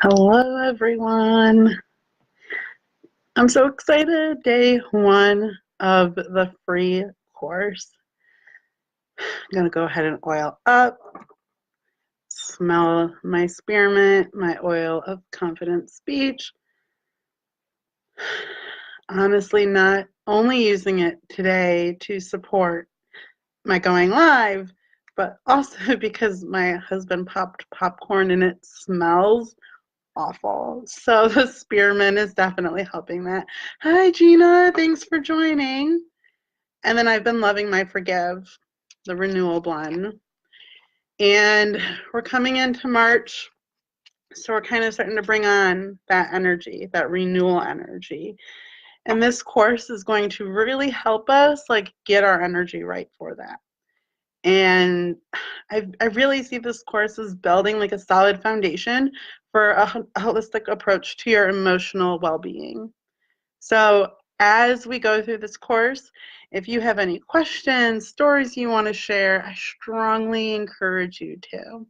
Hello, everyone. I'm so excited. Day one of the free course. I'm going to go ahead and oil up, smell my spearmint, my oil of confident speech. Honestly, not only using it today to support my going live, but also because my husband popped popcorn and it smells awful. So the spearmint is definitely helping that. Hi, Gina. Thanks for joining. And then I've been loving my Forgive, the renewal blend. And we're coming into March. So we're kind of starting to bring on that energy, that renewal energy. And this course is going to really help us get our energy right for that. And I really see this course as building a solid foundation for a holistic approach to your emotional well-being. So as we go through this course, if you have any questions, stories you want to share, I strongly encourage you to.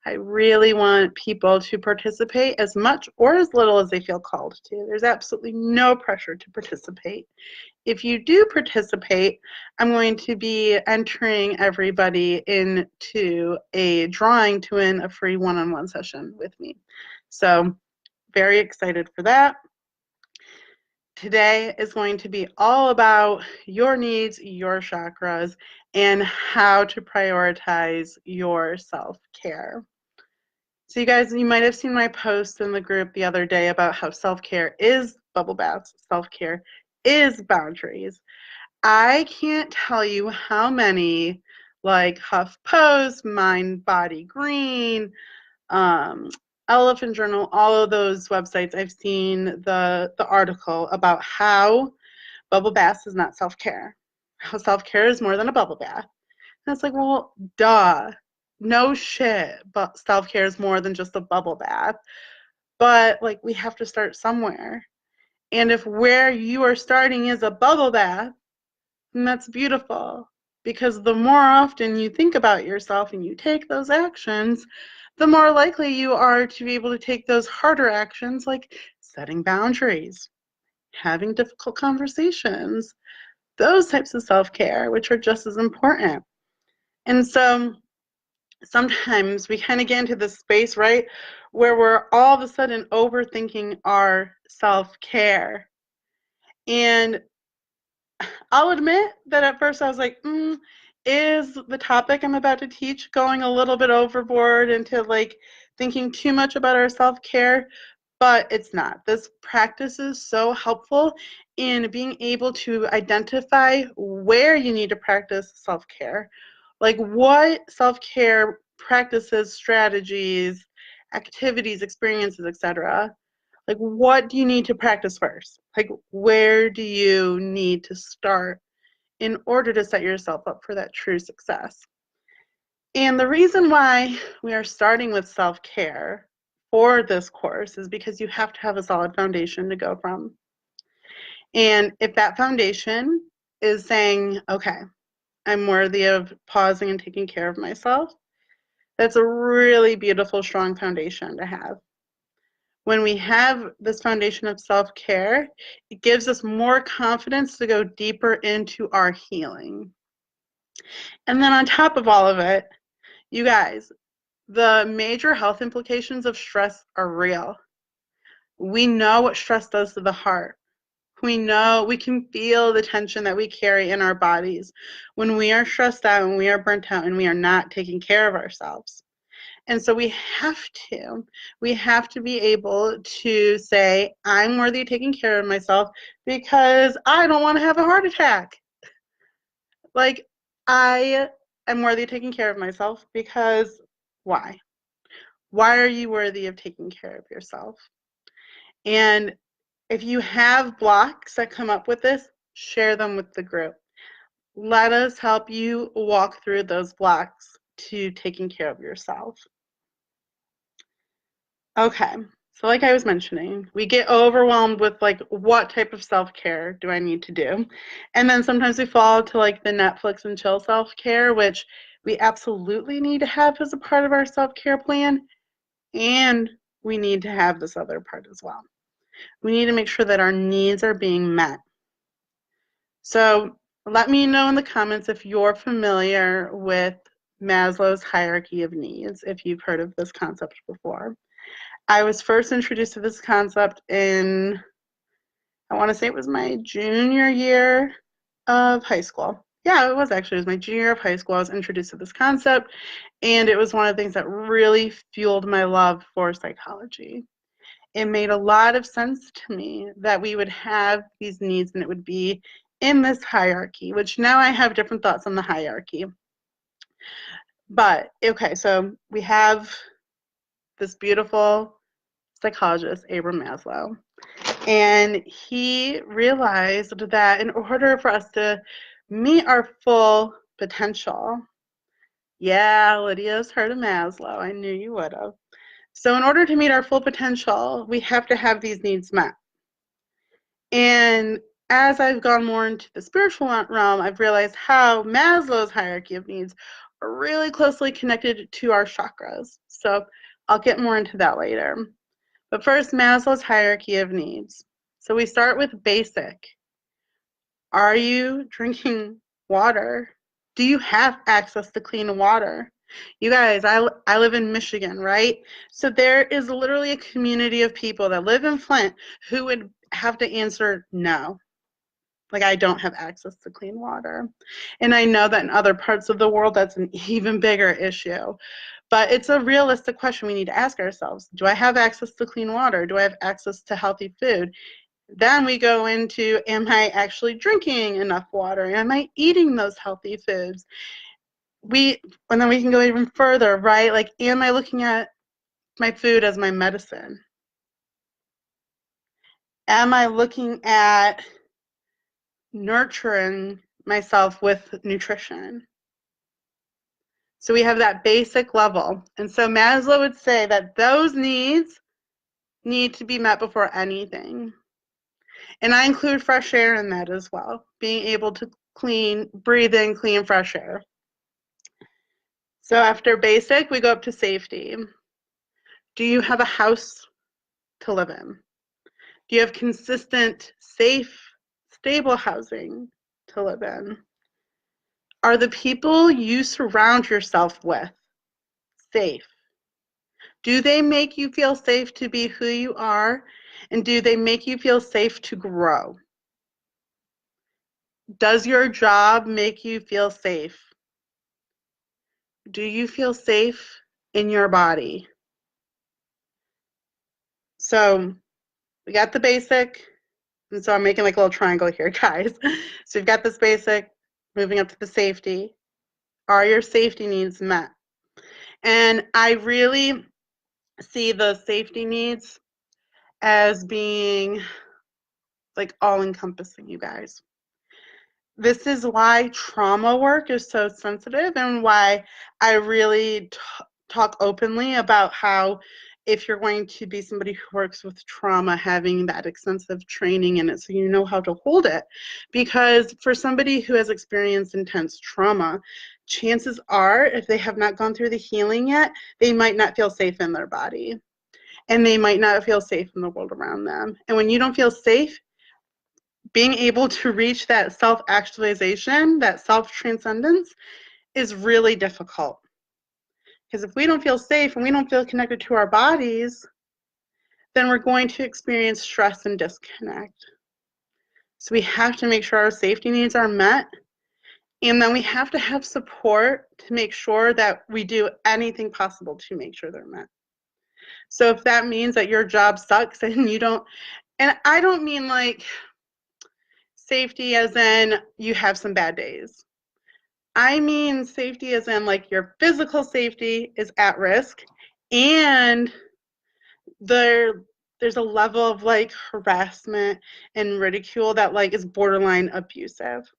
I really want people to participate as much or as little as they feel called to. There's absolutely no pressure to participate. If you do participate, I'm going to be entering everybody into a drawing to win a free one-on-one session with me. So very excited for that. Today is going to be all about your needs, your chakras, and how to prioritize your self-care. So you guys, you might have seen my post in the group the other day about how self-care is bubble baths, self-care is boundaries. I can't tell you how many HuffPost, Mind Body Green, Elephant Journal, all of those websites, I've seen the article about how bubble baths is not self-care. How self-care is more than a bubble bath. And it's like, well, duh. No shit, but self-care is more than just a bubble bath. But we have to start somewhere. And if where you are starting is a bubble bath, then that's beautiful. Because the more often you think about yourself and you take those actions, the more likely you are to be able to take those harder actions like setting boundaries, having difficult conversations, those types of self-care, which are just as important. And so sometimes we kind of get into this space, right, where we're all of a sudden overthinking our self-care. And I'll admit that at first I was like, is the topic I'm about to teach going a little bit overboard into thinking too much about our self-care? But it's not. This practice is so helpful in being able to identify where you need to practice self-care. What self-care practices, strategies, activities, experiences, etc. What do you need to practice first? Where do you need to start in order to set yourself up for that true success? And the reason why we are starting with self-care for this course is because you have to have a solid foundation to go from. And if that foundation is saying, okay, I'm worthy of pausing and taking care of myself, that's a really beautiful, strong foundation to have. When we have this foundation of self-care, it gives us more confidence to go deeper into our healing. And then on top of all of it, you guys, the major health implications of stress are real. We know what stress does to the heart. We know, we can feel the tension that we carry in our bodies when we are stressed out and we are burnt out and we are not taking care of ourselves. And so we have to be able to say, I'm worthy of taking care of myself because I don't want to have a heart attack. I am worthy of taking care of myself because why? Why are you worthy of taking care of yourself? And if you have blocks that come up with this, share them with the group. Let us help you walk through those blocks to taking care of yourself. Okay, so like I was mentioning, we get overwhelmed with what type of self-care do I need to do? And then sometimes we fall to the Netflix and chill self-care, which we absolutely need to have as a part of our self-care plan. And we need to have this other part as well. We need to make sure that our needs are being met. So let me know in the comments if you're familiar with Maslow's hierarchy of needs, if you've heard of this concept before. I was first introduced to this concept in, I want to say it was my junior year of high school. Yeah, it was actually. It was my junior year of high school. I was introduced to this concept, and it was one of the things that really fueled my love for psychology. It made a lot of sense to me that we would have these needs and it would be in this hierarchy, which now I have different thoughts on the hierarchy. But, okay, so we have this beautiful psychologist, Abraham Maslow, and he realized that in order for us to meet our full potential, yeah, Lydia's heard of Maslow. I knew you would have. So in order to meet our full potential, we have to have these needs met. And as I've gone more into the spiritual realm, I've realized how Maslow's hierarchy of needs are really closely connected to our chakras. So I'll get more into that later. But first, Maslow's hierarchy of needs. So we start with basic. Are you drinking water? Do you have access to clean water? You guys, I live in Michigan, right? So there is literally a community of people that live in Flint who would have to answer no. Like, I don't have access to clean water. And I know that in other parts of the world, that's an even bigger issue. But it's a realistic question we need to ask ourselves. Do I have access to clean water? Do I have access to healthy food? Then we go into, am I actually drinking enough water? Am I eating those healthy foods? And then we can go even further, right? Like, am I looking at my food as my medicine? Am I looking at nurturing myself with nutrition? So we have that basic level. And so Maslow would say that those needs need to be met before anything. And I include fresh air in that as well, being able to breathe in clean, fresh air. So after basic, we go up to safety. Do you have a house to live in? Do you have consistent, safe, stable housing to live in? Are the people you surround yourself with safe? Do they make you feel safe to be who you are? And do they make you feel safe to grow? Does your job make you feel safe? Do you feel safe in your body? So we got the basic, and so I'm making like a little triangle here, guys. So you've got this basic, moving up to the safety. Are your safety needs met? And I really see the safety needs as being like all-encompassing, you guys. This is why trauma work is so sensitive and why I really talk openly about how if you're going to be somebody who works with trauma, having that extensive training in it so you know how to hold it. Because for somebody who has experienced intense trauma, chances are if they have not gone through the healing yet, they might not feel safe in their body. And they might not feel safe in the world around them. And when you don't feel safe, being able to reach that self-actualization, that self-transcendence is really difficult. Because if we don't feel safe and we don't feel connected to our bodies, then we're going to experience stress and disconnect. So we have to make sure our safety needs are met. And then we have to have support to make sure that we do anything possible to make sure they're met. So if that means that your job sucks and you don't, and I don't mean like safety as in you have some bad days. I mean safety as in like your physical safety is at risk and there's a level of like harassment and ridicule that like is borderline abusive.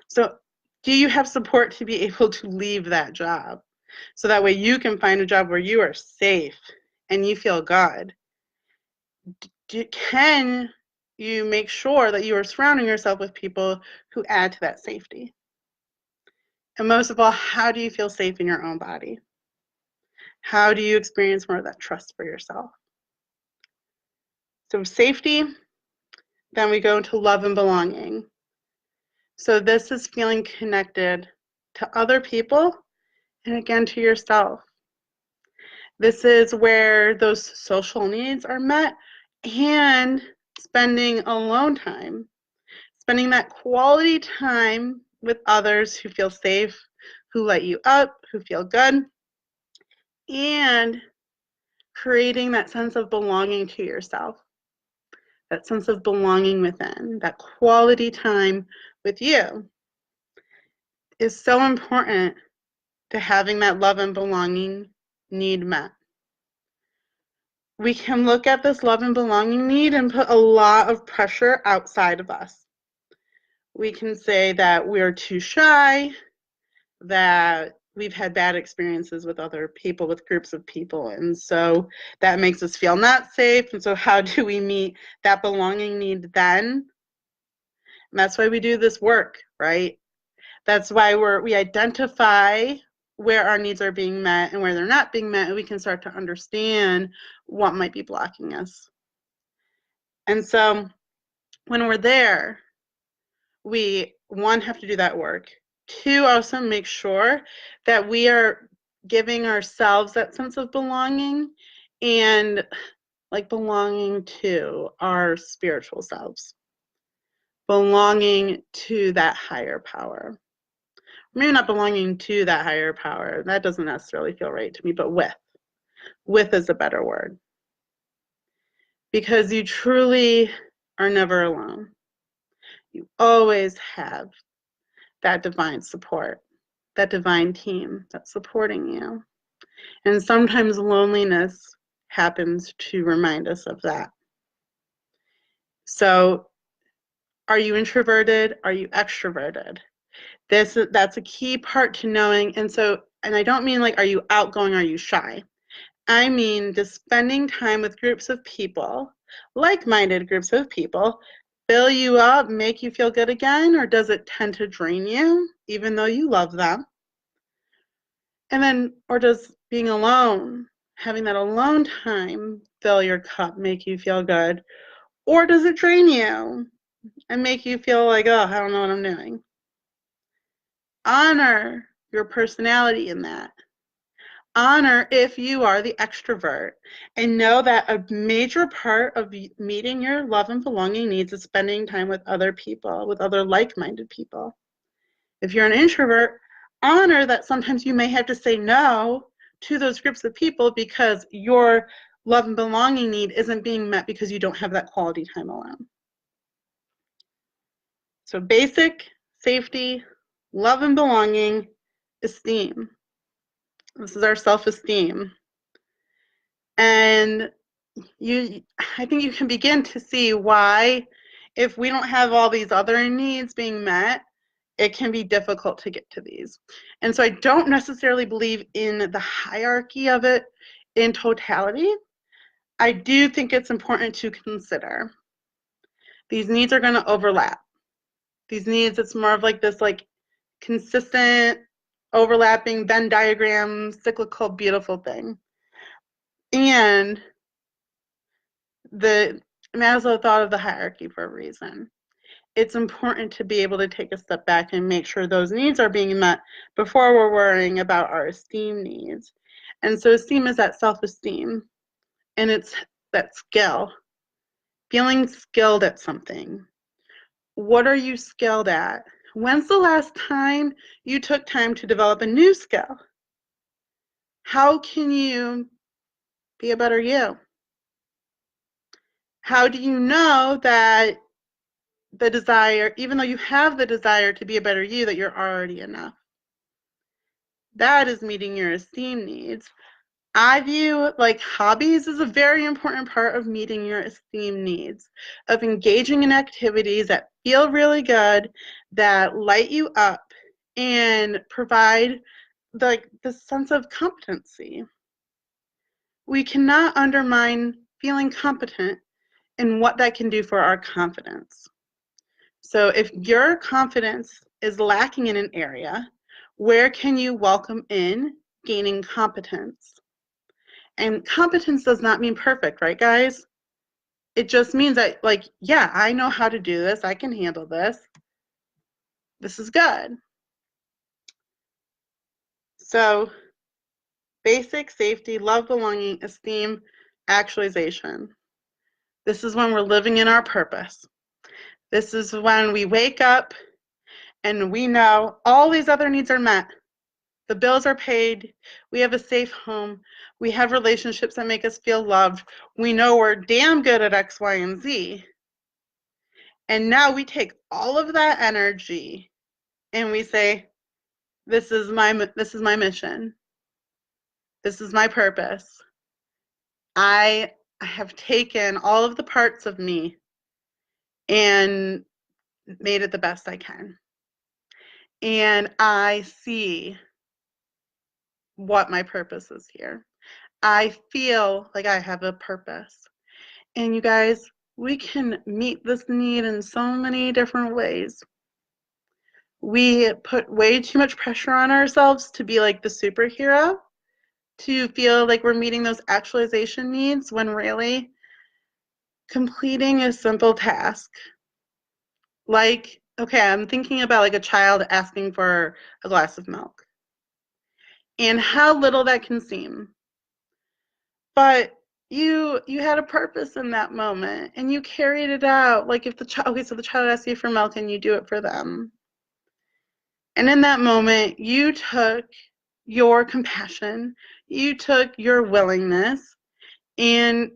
So do you have support to be able to leave that job? So that way you can find a job where you are safe and you feel good. Can you make sure that you are surrounding yourself with people who add to that safety? And most of all, how do you feel safe in your own body? How do you experience more of that trust for yourself? So safety, then we go into love and belonging. So this is feeling connected to other people and again to yourself. This is where those social needs are met and spending alone time, spending that quality time with others who feel safe, who light you up, who feel good, and creating that sense of belonging to yourself, that sense of belonging within, that quality time with you is so important to having that love and belonging need met. We can look at this love and belonging need and put a lot of pressure outside of us. We can say that we're too shy, that we've had bad experiences with other people, with groups of people, and so that makes us feel not safe. And so how do we meet that belonging need then? And that's why we do this work, right? That's why we identify where our needs are being met and where they're not being met, and we can start to understand what might be blocking us. And so when we're there, we, one, have to do that work. Two, also make sure that we are giving ourselves that sense of belonging and like belonging to our spiritual selves, belonging to that higher power. Maybe not belonging to that higher power. That doesn't necessarily feel right to me, but with. With is a better word. Because you truly are never alone. You always have that divine support, that divine team that's supporting you. And sometimes loneliness happens to remind us of that. So, are you introverted? Are you extroverted? That's a key part to knowing. And I don't mean like, are you outgoing? Are you shy? I mean, just spending time with groups of people, like-minded groups of people, fill you up, make you feel good again, or does it tend to drain you, even though you love them? And then, or does being alone, having that alone time, fill your cup, make you feel good? Or does it drain you and make you feel like, oh, I don't know what I'm doing? Honor your personality in that. Honor if you are the extrovert, and know that a major part of meeting your love and belonging needs is spending time with other people, with other like-minded people. If you're an introvert, honor that sometimes you may have to say no to those groups of people because your love and belonging need isn't being met because you don't have that quality time alone. So basic, safety, love and belonging, esteem. This is our self-esteem. And I think you can begin to see why, if we don't have all these other needs being met, it can be difficult to get to these. And so I don't necessarily believe in the hierarchy of it in totality. I do think it's important to consider these needs are going to overlap. These needs, it's more of like this like consistent overlapping Venn diagram, cyclical, beautiful thing. And Maslow thought of the hierarchy for a reason. It's important to be able to take a step back and make sure those needs are being met before we're worrying about our esteem needs. And so esteem is that self-esteem, and it's that skill, feeling skilled at something. What are you skilled at? When's the last time you took time to develop a new skill? How can you be a better you? How do you know that the desire, even though you have the desire to be a better you, that you're already enough? That is meeting your esteem needs. I view like hobbies as a very important part of meeting your esteem needs, of engaging in activities that feel really good, that light you up, and provide the sense of competency. We cannot undermine feeling competent and what that can do for our confidence. So if your confidence is lacking in an area, where can you welcome in gaining competence? And competence does not mean perfect, right, guys? It just means that, like, yeah, I know how to do this. I can handle this. This is good. So, basic, safety, love, belonging, esteem, actualization. This is when we're living in our purpose. This is when we wake up and we know all these other needs are met. The bills are paid. We have a safe home. We have relationships that make us feel loved. We know we're damn good at X, Y, and Z. And now we take all of that energy and we say, this is my mission. This is my purpose. I have taken all of the parts of me and made it the best I can. And I see what my purpose is here. I feel like I have a purpose. And you guys, we can meet this need in so many different ways. We put way too much pressure on ourselves to be like the superhero, to feel like we're meeting those actualization needs when really completing a simple task. Like, okay, I'm thinking about like a child asking for a glass of milk and how little that can seem. But you had a purpose in that moment and you carried it out. Like if the child, okay, so the child asks you for milk and you do it for them. And in that moment, you took your compassion, you took your willingness, and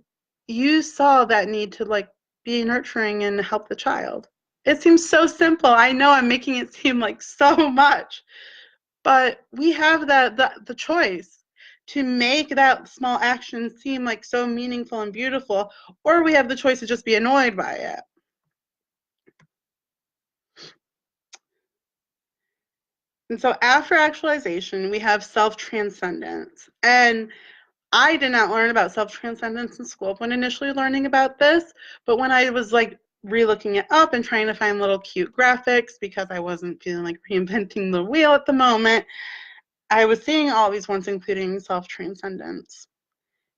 you saw that need to like be nurturing and help the child. It seems so simple. I know I'm making it seem like so much, but we have the choice to make that small action seem like so meaningful and beautiful, or we have the choice to just be annoyed by it. And so after actualization, we have self-transcendence. And I did not learn about self-transcendence in school when initially learning about this, but when I was like re-looking it up and trying to find little cute graphics because I wasn't feeling like reinventing the wheel at the moment, I was seeing all these ones including self-transcendence.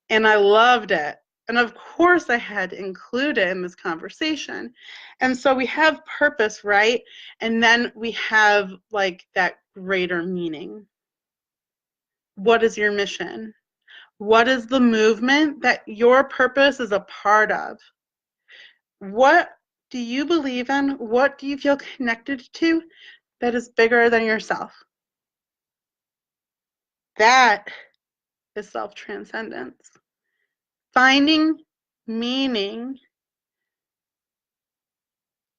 And I loved it. And of course I had to include it in this conversation. And so we have purpose, right? And then we have like that greater meaning. What is your mission? What is the movement that your purpose is a part of? What do you believe in? What do you feel connected to that is bigger than yourself? That is self-transcendence. Finding meaning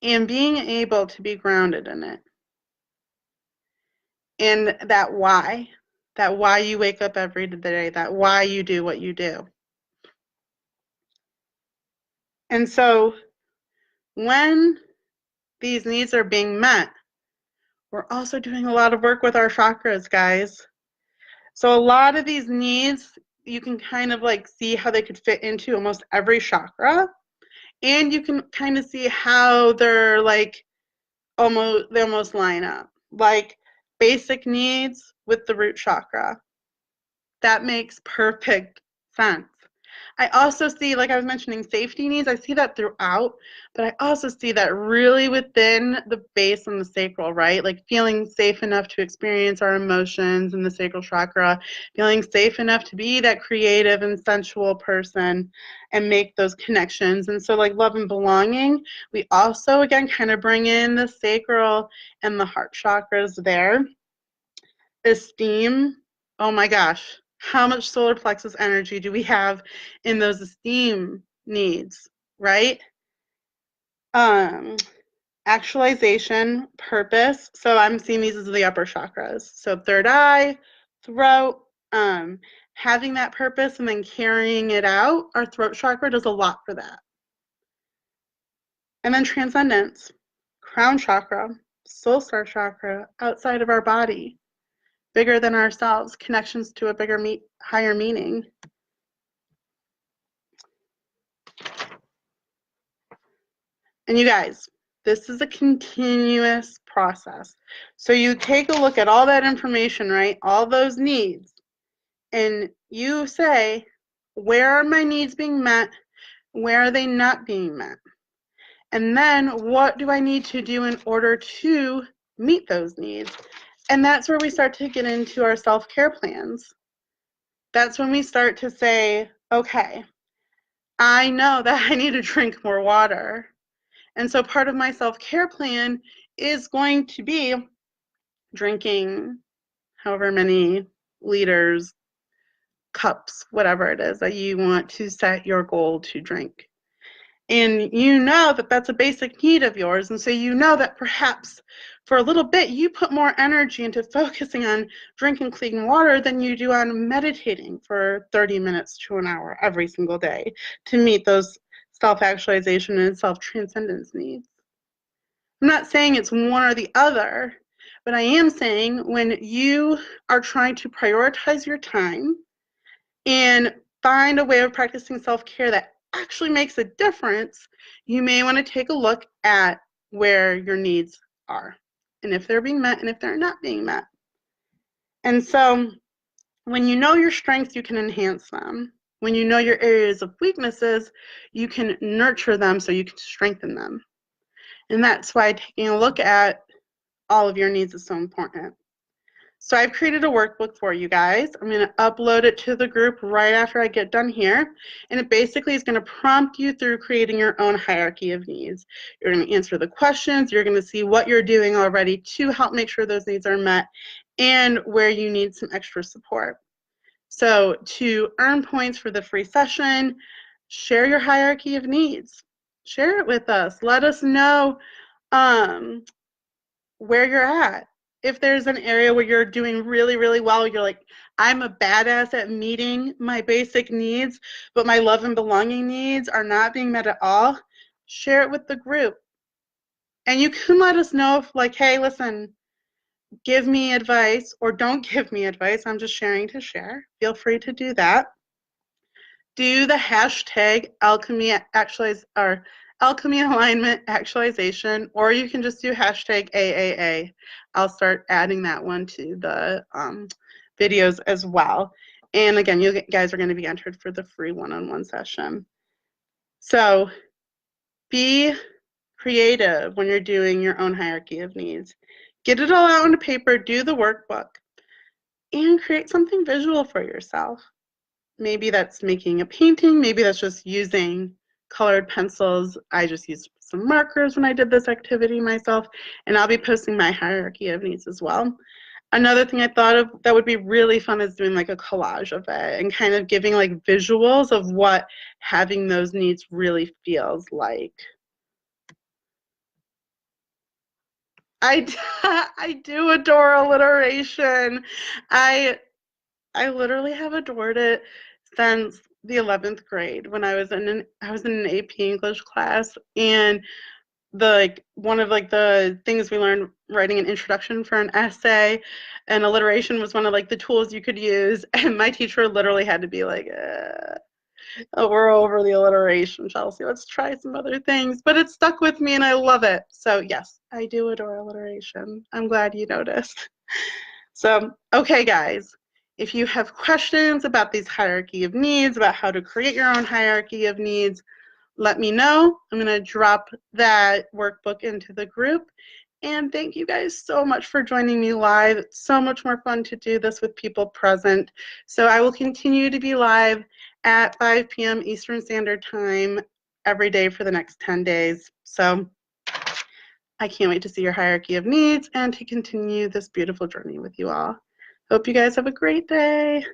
and being able to be grounded in it. And that why you wake up every day, that why you do what you do. And so when these needs are being met, we're also doing a lot of work with our chakras, guys. So a lot of these needs, you can kind of like see how they could fit into almost every chakra. And you can kind of see how they're like they almost line up. Like basic needs with the root chakra. That makes perfect sense. I also see, like I was mentioning, safety needs. I see that throughout, but I also see that really within the base and the sacral, right? Like feeling safe enough to experience our emotions in the sacral chakra, feeling safe enough to be that creative and sensual person and make those connections. And so like love and belonging, we also, again, kind of bring in the sacral and the heart chakras there. Esteem, oh my gosh. How much solar plexus energy do we have in those esteem needs, right? Actualization, purpose. So I'm seeing these as the upper chakras. So third eye, throat, having that purpose and then carrying it out. Our throat chakra does a lot for that. And then transcendence, crown chakra, soul star chakra, outside of our body, bigger than ourselves, connections to a bigger, higher meaning. And you guys, this is a continuous process. So you take a look at all that information, right? All those needs, and you say, where are my needs being met? Where are they not being met? And then what do I need to do in order to meet those needs? And that's where we start to get into our self-care plans. That's when we start to say, okay, I know that I need to drink more water. And so part of my self-care plan is going to be drinking however many liters, cups, whatever it is that you want to set your goal to drink. And you know that that's a basic need of yours. And so you know that perhaps for a little bit you put more energy into focusing on drinking clean water than you do on meditating for 30 minutes to an hour every single day to meet those self-actualization and self-transcendence needs. I'm not saying it's one or the other, but I am saying when you are trying to prioritize your time and find a way of practicing self-care that actually makes a difference, you may want to take a look at where your needs are and if they're being met and if they're not being met. And so when you know your strengths, you can enhance them. When you know your areas of weaknesses, you can nurture them so you can strengthen them. And that's why taking a look at all of your needs is so important. So I've created a workbook for you guys. I'm going to upload it to the group right after I get done here. And it basically is going to prompt you through creating your own hierarchy of needs. You're going to answer the questions. You're going to see what you're doing already to help make sure those needs are met and where you need some extra support. So to earn points for the free session, share your hierarchy of needs. Share it with us. Let us know where you're at. If there's an area where you're doing really, really well, you're like, I'm a badass at meeting my basic needs, but my love and belonging needs are not being met at all, share it with the group. And you can let us know if, like, hey, listen, give me advice or don't give me advice. I'm just sharing to share. Feel free to do that. Do the hashtag alchemy alignment actualization, or you can just do hashtag AAA. I'll start adding that one to the videos as well. And again, you guys are going to be entered for the free one-on-one session. So be creative when you're doing your own hierarchy of needs. Get it all out on paper, do the workbook, and create something visual for yourself. Maybe that's making a painting, maybe that's just using colored pencils. I just used some markers when I did this activity myself, and I'll be posting my hierarchy of needs as well. Another thing I thought of that would be really fun is doing like a collage of it and kind of giving like visuals of what having those needs really feels like. I do adore alliteration. I literally have adored it since the 11th grade when I was in an AP English class, and one of the things we learned writing an introduction for an essay, and alliteration was one of the tools you could use, and my teacher literally had to be like, oh, we're over the alliteration, Chelsea, let's try some other things. But it stuck with me and I love it. So yes, I do adore alliteration. I'm glad you noticed. So okay, guys, if you have questions about these hierarchy of needs, about how to create your own hierarchy of needs, let me know. I'm going to drop that workbook into the group. And thank you guys so much for joining me live. It's so much more fun to do this with people present. So I will continue to be live at 5 p.m. Eastern Standard Time every day for the next 10 days. So I can't wait to see your hierarchy of needs and to continue this beautiful journey with you all. Hope you guys have a great day.